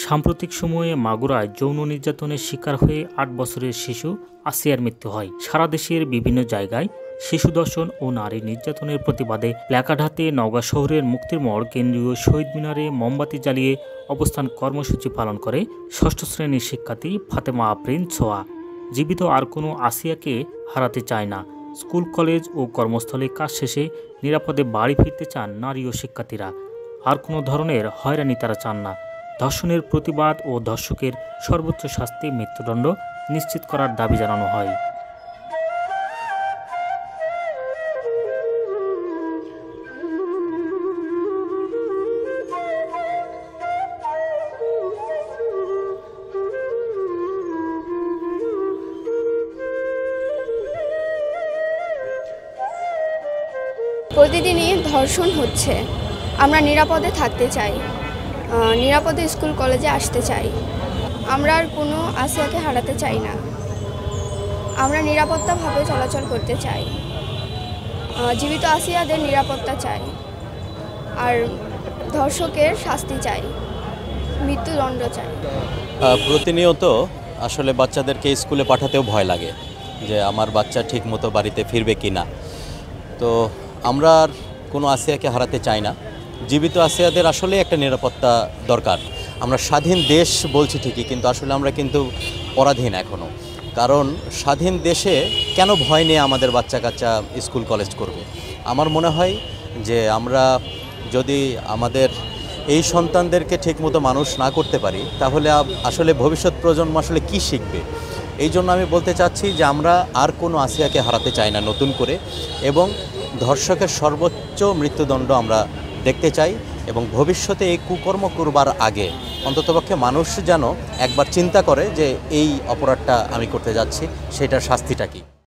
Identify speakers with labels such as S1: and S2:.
S1: সাম্প্রতিক সময়ে মাগুরায় যৌন নির্যাতনের শিকার হয়ে ৮ বছরের শিশু আসিয়ার মৃত্যু হয়। সারা দেশের বিভিন্ন জায়গায় শিশু ধর্ষণ ও নারী নির্যাতনের প্রতিবাদে প্ল্যাকার্ড হাতে নওগাঁ শহরের মুক্তির মোড় কেন্দ্রীয় শহীদ মিনারে মোমবাতি জ্বালিয়ে অবস্থান কর্মসূচি পালন করে ষষ্ঠ শ্রেণীর শিক্ষার্থী ফাতেমা আফরিন ছোয়া। জীবিত আর কোনো আসিয়াকে হারাতে চায় না। স্কুল, কলেজ ও কর্মস্থলে কাজ শেষে নিরাপদে বাড়ি ফিরতে চান নারী ও শিক্ষার্থীরা। আর কোনো ধরনের হয়রানি তারা চান না। ধর্ষণের প্রতিবাদ ও ধর্ষকের সর্বোচ্চ শাস্তি মৃত্যুদণ্ড নিশ্চিত করার দাবি জানানো হয়।
S2: প্রতিদিনই ধর্ষণ হচ্ছে। আমরা নিরাপদে থাকতে চাই, নিরাপদে স্কুল কলেজে আসতে চাই। আমরা আর কোনো আসিয়াকে হারাতে চাই না। আমরা নিরাপত্তাভাবে চলাচল করতে চাই। জীবিত আসিয়াদের নিরাপত্তা চাই, আর ধর্ষকের শাস্তি চাই, মৃত্যুদণ্ড চাই।
S3: প্রতিনিয়ত আসলে বাচ্চাদেরকে স্কুলে পাঠাতেও ভয় লাগে যে আমার বাচ্চা ঠিক মতো বাড়িতে ফিরবে কি না। তো আমরা আর কোনো আসিয়াকে হারাতে চাই না। জীবিত আসিয়াদের আসলে একটা নিরাপত্তা দরকার। আমরা স্বাধীন দেশ বলছি ঠিকই, কিন্তু আসলে আমরা কিন্তু পরাধীন এখনও। কারণ স্বাধীন দেশে কেন ভয় নিয়ে আমাদের বাচ্চা কাচ্চা স্কুল কলেজ করবে? আমার মনে হয় যে আমরা যদি আমাদের এই সন্তানদেরকে ঠিকমতো মানুষ না করতে পারি, তাহলে আসলে ভবিষ্যৎ প্রজন্ম আসলে কী শিখবে? এই জন্য আমি বলতে চাচ্ছি যে আমরা আর কোনো আসিয়াকে হারাতে চাই না নতুন করে, এবং ধর্ষকের সর্বোচ্চ মৃত্যুদণ্ড আমরা দেখতে চাই। এবং ভবিষ্যতে এই কুকর্ম করবার আগে অন্ততপক্ষে মানুষ যেন একবার চিন্তা করে যে এই অপরাধটা আমি করতে যাচ্ছি, সেটার শাস্তিটা কী।